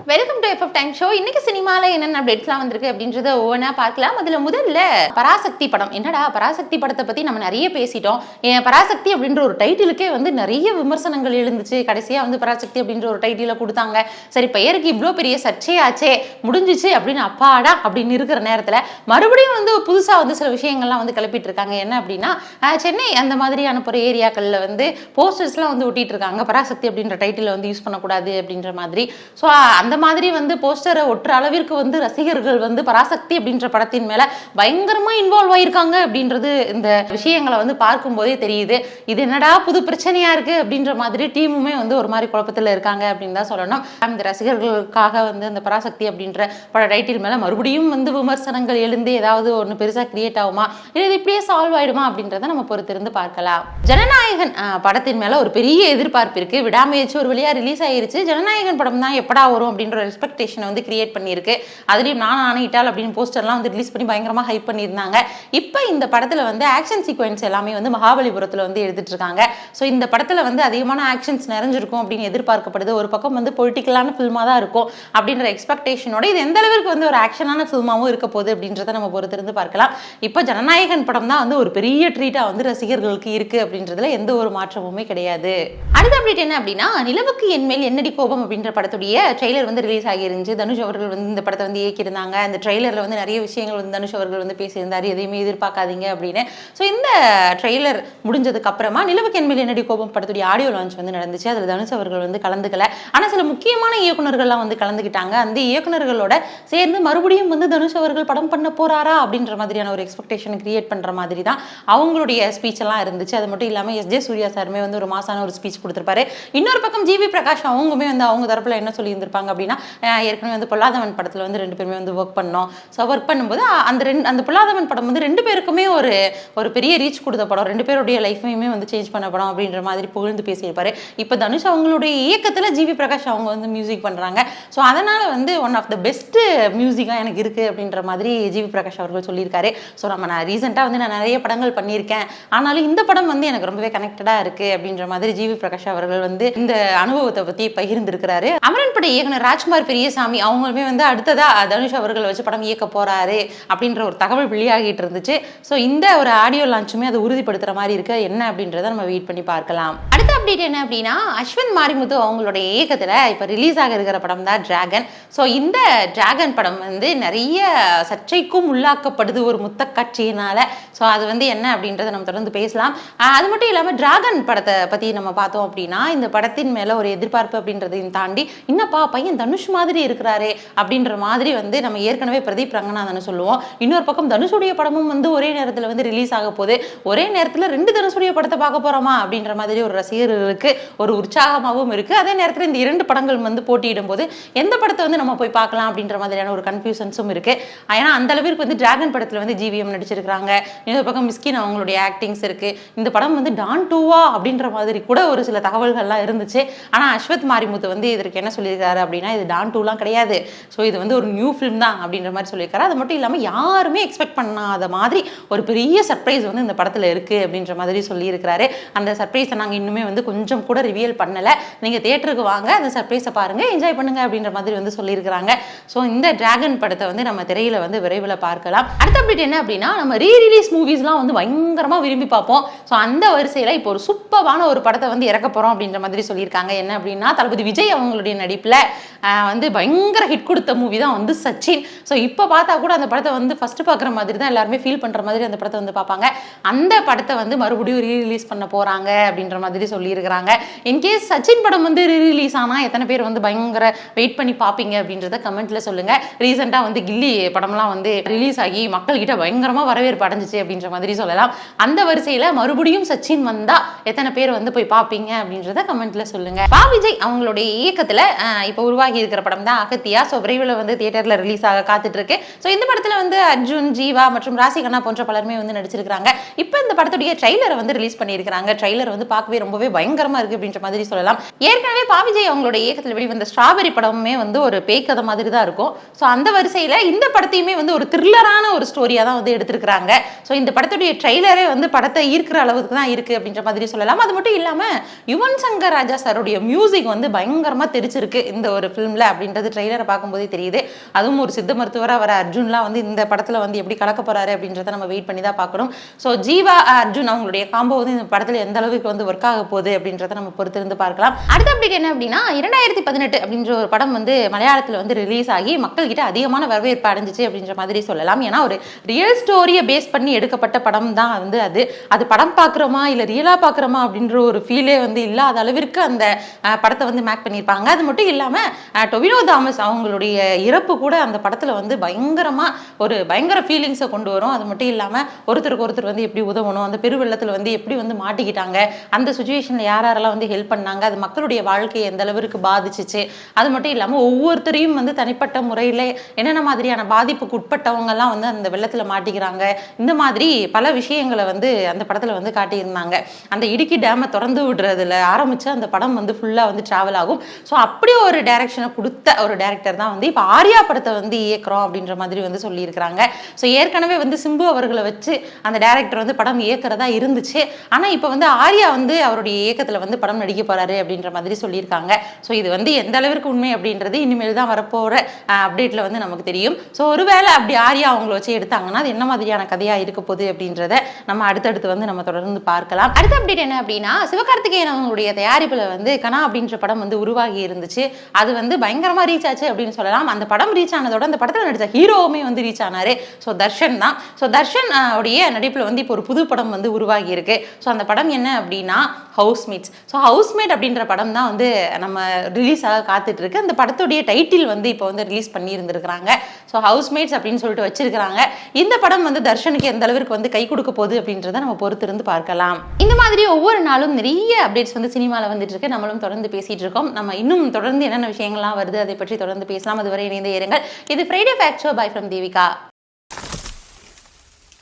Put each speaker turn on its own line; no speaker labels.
Welcome to FF time show. இன்னைக்கு சினிமால என்னென்ன அப்டேட்ஸ்லாம் வந்திருக்கு அப்படின்றத ஒவ்வொன்றா பார்க்கலாம். அதுல முதல்ல பராசக்தி படம். என்னடா பராசக்தி படத்தை பத்தி நம்ம நிறைய பேசிட்டோம். பராசக்தி அப்படின்ற ஒரு டைட்டிலுக்கே வந்து நிறைய விமர்சனங்கள் எழுந்துச்சு. கடைசியா வந்து பராசக்தி அப்படின்ற ஒரு டைட்டில கொடுத்தாங்க. சரி, பெயருக்கு இவ்வளோ பெரிய சர்ச்சையாச்சே, முடிஞ்சிச்சு அப்படின்னு அப்பாடா அப்படின்னு இருக்கிற நேரத்துல மறுபடியும் வந்து புதுசா வந்து சில விஷயங்கள்லாம் வந்து கிளப்பிட்டு இருக்காங்க. என்ன அப்படின்னா, சென்னை அந்த மாதிரியான ஒரு ஏரியாக்கள்ல வந்து போஸ்டர்ஸ்லாம் வந்து ஒட்டிட்டு இருக்காங்க. பராசக்தி அப்படின்ற டைட்டில் வந்து யூஸ் பண்ணக்கூடாது அப்படின்ற மாதிரி. ஸோ அந்த மாதிரி வந்து போஸ்டரை ஒட்டுற அளவிற்கு வந்து ரசிகர்கள் வந்து பராசக்தி அப்படின்ற படத்தின் மேல பயங்கரமா இன்வால்வ் ஆயிருக்காங்க அப்படின்றது இந்த விஷயங்களை வந்து பார்க்கும்போதே தெரியுது. இது என்னடா புது பிரச்சனையா இருக்கு அப்படின்ற மாதிரி டீமுமே வந்து ஒரு மாதிரி குழப்பத்தில் இருக்காங்க அப்படின்னு தான் சொல்லணும். இந்த ரசிகர்களுக்காக வந்து அந்த பராசக்தி அப்படின்ற பட டைட்டில் மேல மறுபடியும் வந்து விமர்சனங்கள் எழுந்து ஏதாவது ஒன்று பெருசா கிரியேட் ஆகுமா, இல்லை இது இப்படியே சால்வ் ஆயிடுமா அப்படின்றத நம்ம பொறுத்திருந்து பார்க்கலாம். ஜனநாயகன் படத்தின் மேல ஒரு பெரிய எதிர்பார்ப்பு இருக்கு. விடாமுயற்சி ஒரு வழியா ரிலீஸ் ஆயிருச்சு. ஜனநாயகன் படம் தான் எப்படா வரும் அப்படின்ற ஒரு எக்ஸ்பெக்டேஷனை வந்து கிரியேட் பண்ணியிருக்கு. அதுலேயும் நான் இட்டால் அப்படின்னு போஸ்டர்லாம் வந்து ரிலீஸ் பண்ணி பயங்கரமாக ஹைப் பண்ணியிருந்தாங்க. இப்போ இந்த படத்தில் வந்து ஆக்ஷன் சீக்வன்ஸ் எல்லாமே வந்து மகாபலிபுரத்தில் வந்து எடுத்துட்டு இருக்காங்க. ஸோ இந்த படத்தில் வந்து அதிகமான ஆக்ஷன்ஸ் நிறைஞ்சிருக்கும் அப்படின்னு எதிர்பார்க்கப்படுது. ஒரு பக்கம் வந்து பொலிட்டிக்கலான ஃபில்மாக தான் இருக்கும் அப்படின்ற எக்ஸ்பெக்டேஷனோட இது எந்த அளவுக்கு வந்து ஒரு ஆக்ஷனான ஃபில்மாகவும் இருக்க போகுது அப்படின்றத நம்ம பொறுத்திருந்து பார்க்கலாம். இப்போ ஜனநாயகன் படம் தான் வந்து ஒரு பெரிய ட்ரீட்டாக வந்து ரசிகர்களுக்கு இருக்கு அப்படின்றதுல எந்த ஒரு மாற்றமுமே கிடையாது. அடுத்த அப்டேட் என்ன அப்படின்னா, நிலவுக்கு என்மேல் என்னடி கோபம் அப்படின்ற படத்துடைய ட்ரெய்லர் வந்து ரிலீஸ் ஆகியிருந்துச்சு. தனுஷ் அவர்கள் வந்து இந்த படத்தை வந்து இயக்கியிருந்தாங்க. அந்த ட்ரெய்லரில் வந்து நிறைய விஷயங்கள் வந்து தனுஷ் அவர்கள் வந்து பேசியிருந்தார். எதையுமே எதிர்பார்க்காதீங்க அப்படின்னு. ஸோ இந்த ட்ரெய்லர் முடிஞ்சதுக்கு அப்புறமா நிலவுக்கு என்மேல் என்னடி கோபம் படத்துடைய ஆடியோ லான்ச் வந்து நடந்துச்சு. அதில் தனுஷ் அவர்கள் வந்து கலந்துக்கல. ஆனால் சில முக்கியமான இயக்குநர்கள்லாம் வந்து கலந்துக்கிட்டாங்க. அந்த இயக்குநர்களோட சேர்ந்து மறுபடியும் வந்து தனுஷ் அவர்கள் படம் பண்ண போறாரா அப்படின்ற மாதிரியான ஒரு எக்ஸ்பெக்டேஷன் கிரியேட் பண்ற மாதிரி தான் அவங்களுடைய ஸ்பீச் எல்லாம் இருந்துச்சு. அது மட்டும் இல்லாமல் எஸ் ஜே சூர்யா சாருமே வந்து ஒரு மாசான ஒரு ஸ்பீச் கொடுத்திருப்பாரு. இன்னொரு பக்கம் ஜிவி பிரகாஷ் அவங்களுமே வந்து அவங்க தரப்புல என்ன சொல்லி இருந்திருப்பாங்க அப்படின்னா, ஏற்கனவே வந்து பொல்லாதவன் படத்தில் வந்து 2 பேருமே வந்து ஒர்க் பண்ணோம். ஸோ ஒர்க் பண்ணும்போது அந்த பொல்லாதவன் படம் வந்து 2 பேருக்குமே ஒரு பெரிய ரீச் கொடுத்த படம், 2 பேருடைய லைஃபையுமே வந்து சேஞ்ச் பண்ண படம் அப்படின்ற மாதிரி புகழ்ந்து பேசியிருப்பாரு. இப்போ தனுஷ் அவங்களுடைய இயக்கத்தில் ஜிவி பிரகாஷ் அவங்க வந்து மியூசிக் பண்ணுறாங்க. ஸோ அதனால வந்து ஒன் ஆஃப் த பெஸ்ட் மியூசிக்காக எனக்கு இருக்குது அப்படின்ற மாதிரி ஜிவி பிரகாஷ் அவர்கள் சொல்லியிருக்காரு. ஸோ நான் ரீசெண்டாக வந்து நான் நிறைய படங்கள் பண்ணியிருக்கேன், ஆனாலும் இந்த படம் வந்து எனக்கு ரொம்பவே கனெக்டடாக இருக்குது அப்படின்ற மாதிரி ஜிவி பிரகாஷ் அவர்கள் வந்து இந்த அனுபவத்தை பற்றி பகிர்ந்திருக்கிறாரு. அமரன் பட இயக்குனர் ராஜ்குமார் பெரியசாமி அவங்களுமே வந்து அடுத்ததா தனுஷ் அவர்கள் வச்சு படம் இயக்க போறாரு அப்படின்ற ஒரு தகவல் வெளியாகிட்டு இருந்துச்சு. ஸோ இந்த ஒரு ஆடியோ லான்ச்சுமே அதை உறுதிப்படுத்துற மாதிரி இருக்கு. என்ன அப்படின்றத நம்ம வெயிட் பண்ணி பார்க்கலாம். அடுத்த அப்டேட் என்ன அப்படின்னா, அஸ்வந்த் மாரிமுத்து அவங்களுடைய இயக்கத்தில் இப்போ ரிலீஸ் ஆக இருக்கிற படம் தான் டிராகன். ஸோ இந்த டிராகன் படம் வந்து நிறைய சர்ச்சைக்கும் உள்ளாக்கப்படுது ஒரு முத்த காட்சியினால. ஸோ அது வந்து என்ன அப்படின்றத நம்ம தொடர்ந்து பேசலாம். அது மட்டும் இல்லாமல் டிராகன் படத்தை பற்றி நம்ம பார்த்தோம் அப்படின்னா, இந்த படத்தின் மேலே ஒரு எதிர்பார்ப்பு அப்படின்றதையும் தாண்டி என்னப்பா பையன் தனுஷ் மாதிரி இருக்கிறாரே அப்படின்ற மாதிரி வந்து நம்ம ஏற்கனவே பிரதீப் ரங்கநாதன் சொல்லுவோம். இன்னொரு பக்கம் தனுஷுடைய படமும் வந்து ஒரே நேரத்தில் வந்து ரிலீஸ் ஆக போகுது. ஒரே நேரத்தில் 2 தனுஷுடைய படத்தை பார்க்க போகிறோமா அப்படின்ற மாதிரி ஒரு ரசிகர்களுக்கு ஒரு உற்சாகமாகவும் இருக்குது. அதே நேரத்தில் இந்த 2 படங்கள் வந்து போட்டியிடும் போது எந்த படத்தை வந்து நம்ம போய் பார்க்கலாம் அப்படின்ற மாதிரியான ஒரு கன்ஃபியூஷன்ஸும் இருக்குது. ஏன்னா அந்த அளவிற்கு வந்து டிராகன் படத்தில் வந்து ஜிவிஎம் நடிச்சிருக்கிறாங்க. இன்னொரு பக்கம் மிஸ்கின் அவங்களுடைய ஆக்டிங்ஸ் இருக்குது. இந்த படம் வந்து டான் 2வா அப்படின்ற மாதிரி கூட ஒரு சில தகவல்கள்லாம் இருந்துச்சு. ஆனால் அஸ்வந்த் மாரிமுத்து வந்து இதற்கு என்ன சொல்லியிருக்காரு அப்படின்னா, இது டான் 2லாம் கிடையாது, ஸோ இது வந்து ஒரு நியூ ஃபிலிம் தான் அப்படின்ற மாதிரி சொல்லியிருக்காரு. அது மட்டும் இல்லாமல் யாருமே எக்ஸ்பெக்ட் பண்ணாத மாதிரி ஒரு பெரிய சர்ப்ரைஸ் வந்து இந்த படத்தில் இருக்குது அப்படின்ற மாதிரி சொல்லியிருக்கிறாரு. அந்த சர்ப்ரைஸை நாங்கள் இன்னுமே வந்து கொஞ்சம் கூட ரிவீல் பண்ணலை. நீங்கள் தியேட்டருக்கு வாங்க, அந்த சர்ப்ரைஸை பாருங்கள், என்ஜாய் பண்ணுங்க அப்படின்ற மாதிரி வந்து சொல்லியிருக்கிறாங்க. ஸோ இந்த டிராகன் படத்தை வந்து நம்ம திரையில் வந்து விரைவில் பார்க்கலாம். அடுத்த அப்டேட் என்ன அப்படின்னா, நம்ம ரீரிலீஸ் மூவிஸ்லாம் வந்து பயங்கரமாக விரும்பி பார்ப்போம். ஸோ அந்த வரிசையில் இப்போ ஒரு சூப்பரான ஒரு படத்தை வந்து இறக்க போகிறோம் அப்படின்ற மாதிரி சொல்லியிருக்காங்க. என்ன அப்படின்னா, தளபதி விஜய் அவங்களுடைய நடிப்பில் வந்து பயங்கர ஹிட் கொடுத்த மூவி தான் வந்து சச்சின். ஸோ இப்போ பார்த்தா கூட அந்த படத்தை வந்து ஃபர்ஸ்ட் பார்க்குற மாதிரி தான் எல்லாருமே ஃபீல் பண்ணுற மாதிரி அந்த படத்தை வந்து பார்ப்பாங்க. அந்த படத்தை வந்து மறுபடியும் ரீரிலீஸ் பண்ண போகிறாங்க அப்படின்ற மாதிரி சொல்லியிருக்கிறாங்க. இன்கேஸ் சச்சின் படம் வந்து ரீரிலீஸ் ஆனால் எத்தனை பேர் வந்து பயங்கர வெயிட் பண்ணி பார்ப்பீங்க அப்படின்றத கமெண்ட்ல சொல்லுங்கள். ரீசெண்டாக வந்து கில்லி படம்லாம் வந்து ரிலீஸ் ஆகி மக்கள்கிட்ட பயங்கரமாக வரவேற்பு அடைஞ்சிச்சு அப்படின்ற மாதிரி சொல்லலாம். அந்த வரிசையில் மறுபடியும் சச்சின் வந்தால் எத்தனை பேர் வந்து போய் பார்ப்பீங்க அப்படின்றத கமெண்ட்ல சொல்லுங்கள். விஜய் அவங்களுடைய இயக்கத்தில் இப்போ உருவாகி இருக்கிற படம் தான் அகத்தியா. ஸோ விரைவில் வந்து தியேட்டரில் ரிலீஸ் ஆக காத்துட்டு இருக்கு. ஸோ இந்த படத்தில் வந்து அர்ஜுன், ஜீவா மற்றும் ராசிகண்ணா போன்ற பலருமே வந்து நடிச்சிருக்காங்க. இப்போ இந்த படத்துடைய ட்ரெய்லரை வந்து ரிலீஸ் பண்ணியிருக்காங்க. ட்ரெய்லர் வந்து பார்க்கவே ரொம்பவே பயங்கரமா இருக்கு அப்படின்ற மாதிரி சொல்லலாம். ஏற்கனவே விஜய் அவங்களுடைய இயக்கத்தில் வெளிவந்த ஸ்ட்ராபெரி படமுமே வந்து ஒரு பேய் கதை மாதிரி தான் இருக்கும். ஸோ அந்த வரிசையில் இந்த படத்தையுமே வந்து ஒரு த்ரில்லரான ஒரு ஸ்டோரியாக தான் வந்து எடுத்திருக்கிறாங்க. ஸோ இந்த படத்துடைய ட்ரெய்லரே வந்து படத்தை ஈர்க்கிற அளவுக்கு தான் இருக்கு அப்படின்ற மாதிரி சொல்லலாம். அது மட்டும் இல்லாமல் யுவன் சங்கர் ராஜா சாருடைய மியூசிக் வந்து பயங்கரமா தெரிச்சிருக்கு இந்த ஒரு ஃபிலிமில் அப்படின்றது ட்ரெய்லரை பார்க்கும்போதே தெரியுது. அதுவும் ஒரு சித்த மருத்துவராக வர அர்ஜுன்லாம் வந்து இந்த படத்தில் வந்து எப்படி கலக்க போகிறாரு அப்படின்றத நம்ம வெயிட் பண்ணி தான் பார்க்கணும். ஸோ ஜீவா அர்ஜுன் அவங்களுடைய காம்போ வந்து இந்த படத்தில் எந்த அளவுக்கு வந்து ஒர்க் ஆக போகுது அப்படின்றத நம்ம பொறுத்திருந்து பார்க்கலாம். அடுத்த அப்டேட் என்ன அப்படின்னா 2018 அப்படின்ற ஒரு படம் வந்து மலையாளத்தில் வந்து ரிலீஸ் ஆகி மக்கள்கிட்ட அதிகமான வரவேற்பு அடைஞ்சிச்சு அப்படின்ற மாதிரி சொல்லலாம். ஏன்னா ஒரு ரியல் ஸ்டோரியை பேஸ் பண்ணி எடுக்கப்பட்ட படம் தான் வந்து அது படம் பார்க்குறோமா இல்லை ரியலாக பார்க்குறோமா அப்படின்ற ஒரு ஃபீலே வந்து இல்லாத அளவிற்கு அந்த படத்தை வந்து மேக் பண்ணியிருப்பாங்க. அது மட்டும் இல்லாமல் டொவினோ தாமஸ் அவங்களுடைய இறப்பு கூட அந்த படத்தில் வந்து பயங்கர ஃபீலிங்ஸை கொண்டு வரும். அது மட்டும் இல்லாமல் ஒருத்தருக்கு ஒருத்தர் வந்து எப்படி உதவணும், அந்த பெருவெள்ளத்தில் வந்து எப்படி வந்து மாட்டிக்கிட்டாங்க, அந்த சுச்சுவேஷனில் யாரெல்லாம் வந்து ஹெல்ப் பண்ணாங்க, அது மக்களுடைய வாழ்க்கையை எந்த அளவிற்கு பாதிச்சிச்சு, அது மட்டும் இல்லாமல் ஒவ்வொருத்தரையும் வந்து தனிப்பட்ட முறையில் என்னென்ன மாதிரியான பாதிப்புக்கு உட்பட்டவங்கெல்லாம் வந்து அந்த வெள்ளத்தில் மாட்டிக்கிறாங்க, இந்த மாதிரி பல விஷயங்களை வந்து அந்த படத்தில் வந்து காட்டியிருந்தாங்க. அந்த இடுக்கி டேமை திறந்து விடுறதுல ஆரம்பித்து அந்த படம் வந்து ஃபுல்லாக வந்து ட்ராவல் ஆகும். ஸோ அப்படி ஒரு டைரக்ஷனை கொடுத்த ஒரு டைரக்டர் தான் வந்து இப்போ ஆர்யா படத்தை வந்து இயக்குறோம் அப்படின்ற மாதிரி வந்து சொல்லியிருக்கிறாங்க. ஸோ ஏற்கனவே வந்து சிம்பு அவர்களை வச்சு அந்த டைரக்டர் வந்து படம் இயக்கிறதா இருந்துச்சு. ஆனால் இப்போ வந்து ஆர்யா வந்து அவருடைய இயக்கத்தில் வந்து படம் நடிக்க போறாரு அப்படின்ற மாதிரி சொல்லியிருக்காங்க. ஸோ இது வந்து எந்த அளவிற்கு உண்மை அப்படின்றது இனிமேல் தான் வரப்போகிற அப்டேட்ல வந்து நமக்கு தெரியும். ஸோ ஒருவேளை அப்படி ஆர்யா அவங்கள வச்சு எடுத்தாங்கன்னா அது என்ன மாதிரியான கதையாக இருக்க போகுது அப்படின்றத நம்ம அடுத்தடுத்து வந்து நம்ம தொடர்ந்து பார்க்கலாம். அடுத்த அப்டேட் என்ன அப்படின்னா சிவகார்த்திகேயன் அவங்களுடைய தயாரிப்பில் வந்து கனா அப்படின்ற படம் வந்து உருவாகி இருந்துச்சு. அது வந்து பயங்கரமாக ரீச் ஆச்சு அப்படின்னு சொல்லலாம். அந்த படம் ரீச் ஆனதோட அந்த படத்தில் நடித்த ஹீரோவுமே வந்து ரீச் ஆனாரு. ஸோ தர்ஷன் தான். ஸோ தர்ஷன் உடைய நடிப்பில் வந்து இப்போ ஒரு புது படம் வந்து உருவாகி இருக்கு. ஸோ அந்த படம் என்ன அப்படின்னா ஹவுஸ்மேட்ஸ். ஸோ ஹவுஸ்மேட் அப்படின்ற படம் தான் வந்து நம்ம ரிலீஸ் ஆக காத்துட்டு இருக்கு. அந்த படத்துடைய டைட்டில் வந்து இப்போ வந்து ரிலீஸ் பண்ணி இருந்திருக்கிறாங்க. ஸோ ஹவுஸ்மேட்ஸ் அப்படின்னு சொல்லிட்டு வச்சிருக்கிறாங்க. இந்த படம் வந்து தர்ஷனுக்கு எந்த அளவிற்கு வந்து கை கொடுக்க போகுது அப்படின்றத நம்ம பொறுத்திருந்து பார்க்கலாம். இந்த மாதிரி ஒவ்வொரு நாளும் நிறைய அப்டேட்ஸ் வந்து சினிமாவில் வந்துட்டு இருக்கு. நம்மளும் தொடர்ந்து பேசிட்டு இருக்கோம். நம்ம இன்னும் தொடர்ந்து என்னென்ன விஷயங்கள்லாம் வருது அதை பற்றி தொடர்ந்து பேசலாம். அதுவரை இணைந்தே இருங்கள். இது Friday fact show by from Devika.